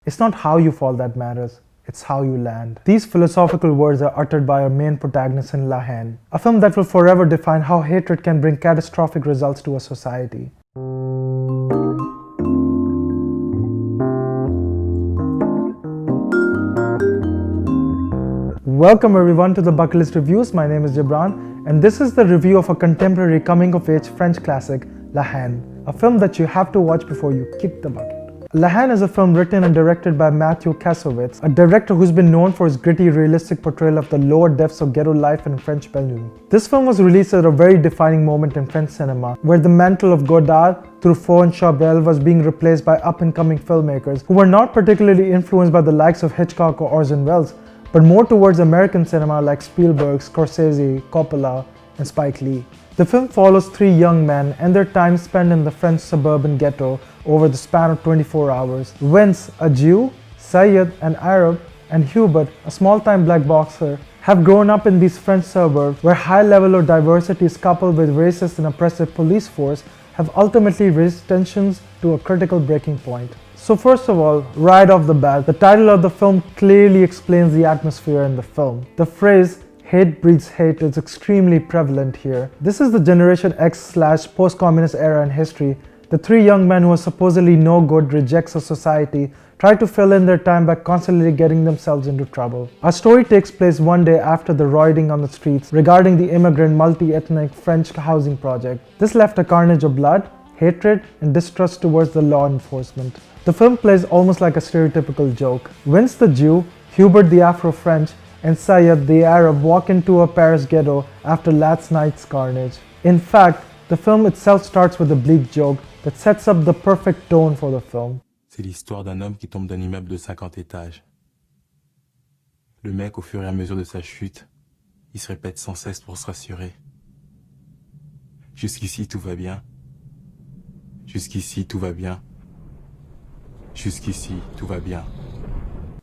It's not how you fall that matters, it's how you land. These philosophical words are uttered by our main protagonist in Haine, a film that will forever define how hatred can bring catastrophic results to a society. Welcome everyone to the Bucket List Reviews. My name is Gibran, and this is the review of a contemporary coming-of-age French classic, Haine, a film that you have to watch before you kick the bucket. Haine is a film written and directed by Matthew Kassovitz, a director who's been known for his gritty, realistic portrayal of the lower depths of ghetto life in French Belgium. This film was released at a very defining moment in French cinema, where the mantle of Godard through Faux and Chabrol was being replaced by up-and-coming filmmakers who were not particularly influenced by the likes of Hitchcock or Orson Welles, but more towards American cinema like Spielberg, Scorsese, Coppola, and Spike Lee. The film follows three young men and their time spent in the French suburban ghetto over the span of 24 hours. Vince, a Jew, Syed, an Arab, and Hubert, a small-time black boxer, have grown up in these French suburbs where high level of diversity is coupled with racist and oppressive police force have ultimately raised tensions to a critical breaking point. So first of all, right off the bat, the title of the film clearly explains the atmosphere in the film. The phrase "hate breeds hate" is extremely prevalent here. This is the Generation X/post-communist era in history. The three young men who are supposedly no good, rejects a society, try to fill in their time by constantly getting themselves into trouble. Our story takes place one day after the rioting on the streets regarding the immigrant multi-ethnic French housing project. This left a carnage of blood, hatred, and distrust towards the law enforcement. The film plays almost like a stereotypical joke. Vince the Jew, Hubert the Afro-French, and Syed the Arab walk into a Paris ghetto after last night's carnage. In fact, the film itself starts with a bleak joke that sets up the perfect tone for the film. C'est l'histoire d'un homme qui tombe d'un immeuble de 50 étages. Le mec, au fur et à mesure de sa chute, il se répète sans cesse pour se rassurer. Jusqu'ici, tout va bien. Jusqu'ici, tout va bien. Jusqu'ici, tout va bien.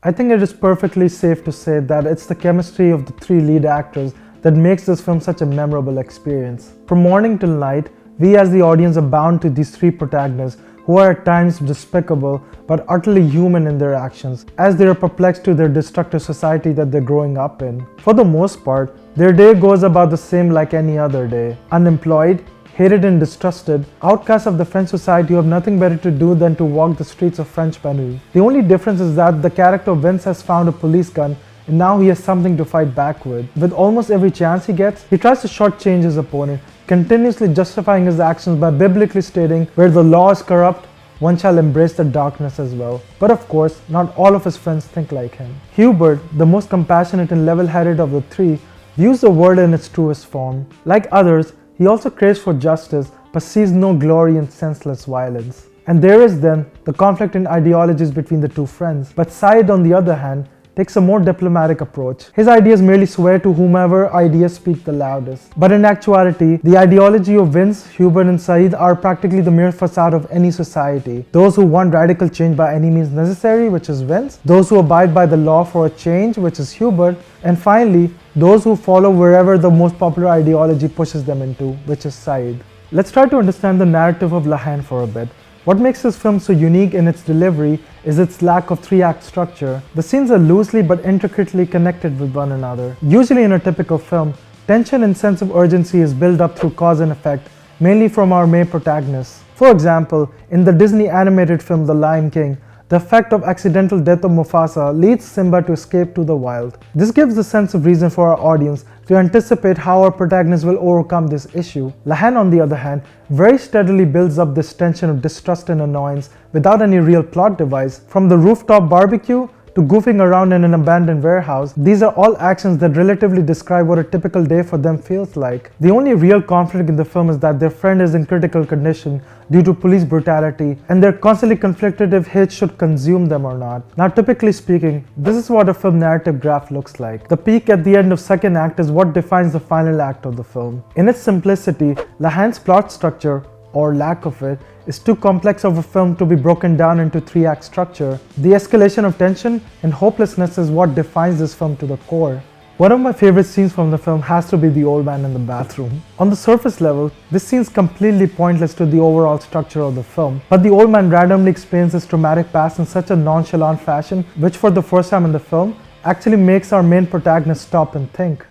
I think it is perfectly safe to say that it's the chemistry of the three lead actors that makes this film such a memorable experience. From morning till night, we as the audience are bound to these three protagonists who are at times despicable but utterly human in their actions, as they are perplexed to their destructive society that they're growing up in. For the most part, their day goes about the same like any other day. Unemployed, hated and distrusted, outcasts of the French society who have nothing better to do than to walk the streets of French Paris. The only difference is that the character of Vince has found a police gun and now he has something to fight back with. With almost every chance he gets, he tries to shortchange his opponent, continuously justifying his actions by biblically stating, "Where the law is corrupt, one shall embrace the darkness as well." But of course, not all of his friends think like him. Hubert, the most compassionate and level-headed of the three, views the world in its truest form. Like others, he also craves for justice, but sees no glory in senseless violence. And there is then the conflict in ideologies between the two friends. But Syed, on the other hand, takes a more diplomatic approach. His ideas merely swear to whomever ideas speak the loudest. But in actuality, the ideology of Vince, Hubert, and Syed are practically the mere facade of any society. Those who want radical change by any means necessary, which is Vince. Those who abide by the law for a change, which is Hubert. And finally, those who follow wherever the most popular ideology pushes them into, which is Syed. Let's try to understand the narrative of Haine for a bit. What makes this film so unique in its delivery is its lack of three-act structure. The scenes are loosely but intricately connected with one another. Usually in a typical film, tension and sense of urgency is built up through cause and effect, mainly from our main protagonists. For example, in the Disney animated film The Lion King, the effect of accidental death of Mufasa leads Simba to escape to the wild. This gives a sense of reason for our audience to anticipate how our protagonist will overcome this issue. Haine, on the other hand, very steadily builds up this tension of distrust and annoyance without any real plot device. From the rooftop barbecue to goofing around in an abandoned warehouse, these are all actions that relatively describe what a typical day for them feels like. The only real conflict in the film is that their friend is in critical condition due to police brutality, and they're constantly conflicted if hate should consume them or not. Now, typically speaking, this is what a film narrative graph looks like. The peak at the end of second act is what defines the final act of the film. In its simplicity, Haine's plot structure, or lack of it, is too complex of a film to be broken down into three-act structure. The escalation of tension and hopelessness is what defines this film to the core. One of my favorite scenes from the film has to be the old man in the bathroom. On the surface level, this scene is completely pointless to the overall structure of the film, but the old man randomly explains his traumatic past in such a nonchalant fashion, which for the first time in the film, actually makes our main protagonist stop and think.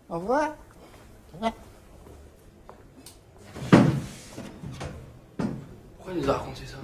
Au revoir. Pourquoi il nous a raconté ça?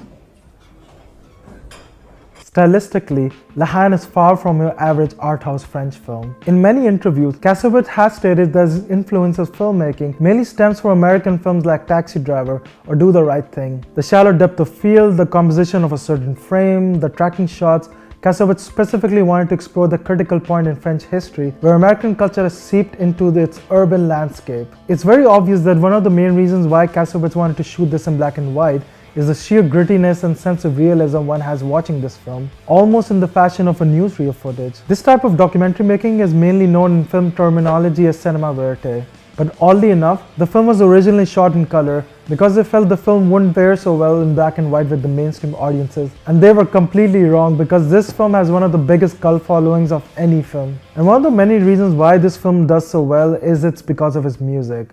Stylistically, Haine is far from your average art house French film. In many interviews, Cassavetes has stated that his influence of filmmaking mainly stems from American films like Taxi Driver or Do the Right Thing. The shallow depth of field, the composition of a certain frame, the tracking shots, Cassavetes specifically wanted to explore the critical point in French history where American culture has seeped into its urban landscape. It's very obvious that one of the main reasons why Cassavetes wanted to shoot this in black and white is the sheer grittiness and sense of realism one has watching this film, almost in the fashion of a newsreel footage. This type of documentary making is mainly known in film terminology as cinema verite. But oddly enough, the film was originally shot in color because they felt the film wouldn't fare so well in black and white with the mainstream audiences. And they were completely wrong because this film has one of the biggest cult followings of any film. And one of the many reasons why this film does so well is it's because of its music.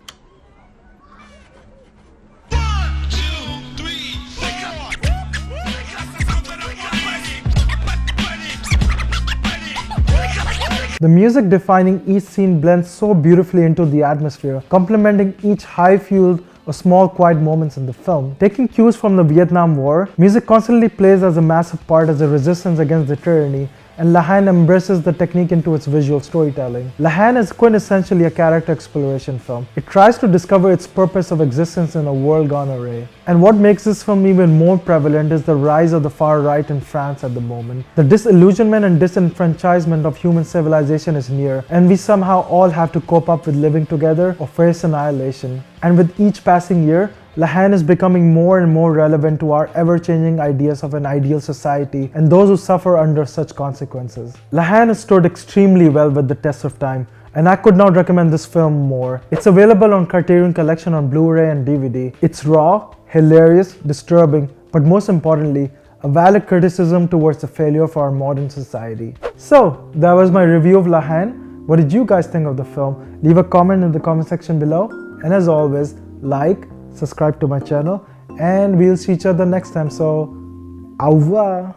The music defining each scene blends so beautifully into the atmosphere, complementing each high-fueled or small quiet moments in the film. Taking cues from the Vietnam War, music constantly plays as a massive part as a resistance against the tyranny, and Haine embraces the technique into its visual storytelling. Haine is quintessentially a character exploration film. It tries to discover its purpose of existence in a world gone awry. And what makes this film even more prevalent is the rise of the far right in France at the moment. The disillusionment and disenfranchisement of human civilization is near, and we somehow all have to cope up with living together or face annihilation. And with each passing year, Haine is becoming more and more relevant to our ever-changing ideas of an ideal society and those who suffer under such consequences. Haine has stood extremely well with the test of time, and I could not recommend this film more. It's available on Criterion Collection on Blu-ray and DVD. It's raw, hilarious, disturbing, but most importantly, a valid criticism towards the failure of our modern society. So, that was my review of Haine. What did you guys think of the film? Leave a comment in the comment section below. And as always, like, subscribe to my channel, and we'll see each other next time. So, au revoir.